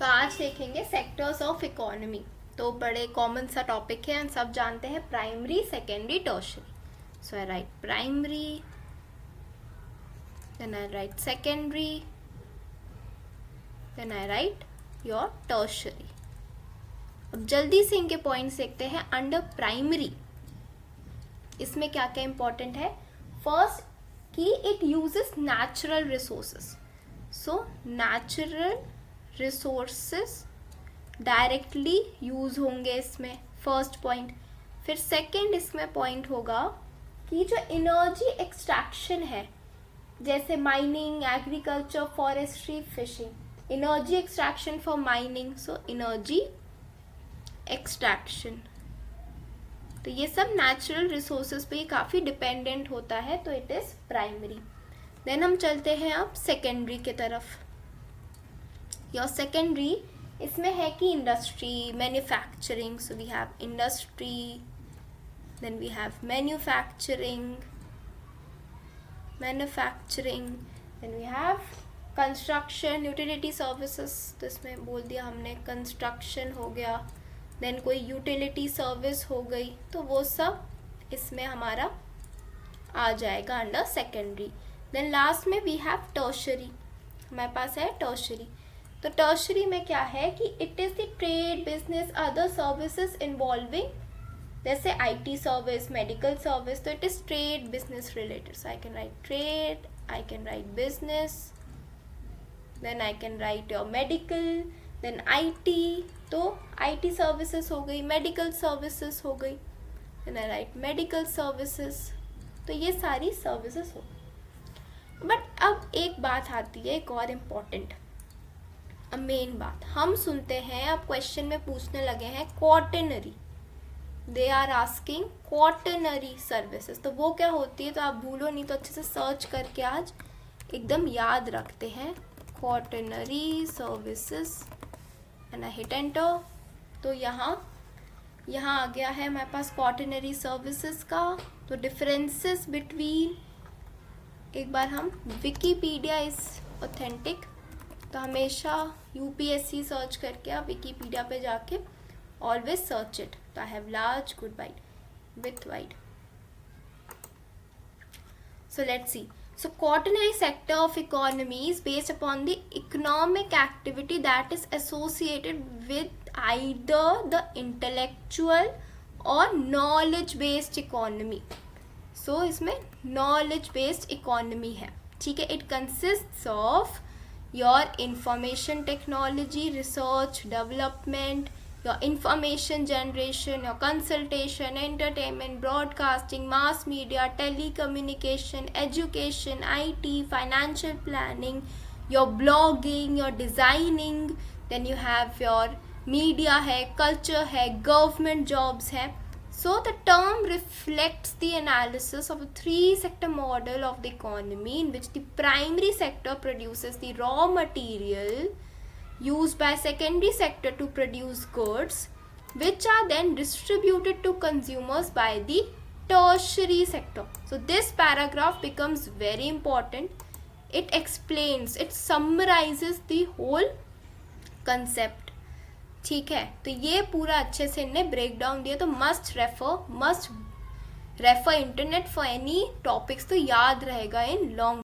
तो आज देखेंगे सेक्टर्स ऑफ इकोनॉमी। तो बड़े कॉमन सा टॉपिक है, सब जानते हैं, primary, secondary, tertiary. So I write primary, then I write secondary, then I write your tertiary. अब जल्दी से इनके पॉइंट्स देखते हैं। अंडर प्राइमरी इसमें क्या क्या इंपॉर्टेंट है। फर्स्ट कि it uses natural resources, so natural resources directly use होंगे इसमें, फर्स्ट पॉइंट। फिर सेकंड इसमें पॉइंट होगा कि जो एनर्जी एक्सट्रैक्शन है, जैसे mining, agriculture, forestry, fishing, energy extraction for mining, so energy extraction, तो ये सब नेचुरल रिसोर्सेज पे काफ़ी डिपेंडेंट होता है, तो इट इज़ प्राइमरी। देन हम चलते हैं अब सेकेंडरी के तरफ। योर सेकेंडरी इसमें है कि industry, manufacturing, so we have industry, then we have manufacturing, then we have construction, utility services, तो इसमें बोल दिया हमने कंस्ट्रक्शन हो गया, देन कोई यूटिलिटी सर्विस हो गई, तो वो सब इसमें हमारा आ जाएगा अंडर सेकेंडरी। देन लास्ट में वी हैव टर्शरी, हमारे पास है टर्शरी। तो टर्शरी में क्या है कि it is the trade, business, other services involving, जैसे आईटी सर्विस, मेडिकल सर्विस, तो it is trade business related. So I can write trade, I can write business, then I can write your medical, then IT, तो IT services हो गई, medical services हो गई, then I write medical services, तो ये सारी services हो गई। बट अब एक बात आती है, एक और इम्पॉर्टेंट, अब मेन बात हम सुनते हैं, अब क्वेश्चन में पूछने लगे हैं quaternary, they are asking quaternary services, तो वो क्या होती है, तो आप भूलो नहीं तो अच्छे से सर्च करके आज एकदम याद रखते हैं, quaternary services, and I hit enter. तो यहाँ आ गया है हमारे पास क्वाटरनरी सर्विसेज का। तो डिफरेंसेस बिटवीन, एक बार हम विकीपीडिया इज ऑथेंटिक, तो हमेशा यूपीएससी सर्च करके आप विकीपीडिया पे जाके ऑलवेज सर्च इट। तो I have large, good wide, with wide. So let's see. So quaternary sector of economy is based upon the economic activity that is associated with either the intellectual or knowledge based economy. So इसमें knowledge based economy है, ठीक है। It consists of your information technology, research, development, your information generation, your consultation, entertainment, broadcasting, mass media, telecommunication, education, IT, financial planning, your blogging, your designing, then you have your media है, culture है, government jobs है। So the term reflects the analysis of a three-sector model of the economy in which the primary sector produces the raw material used by secondary sector to produce goods, which are then distributed to consumers by the tertiary sector. So this paragraph becomes very important. It explains, it summarizes the whole concept, ठीक है। तो ये पूरा अच्छे से इन्हें break down दिया, तो must refer internet for any topics, तो याद रहेगा इन लॉन्ग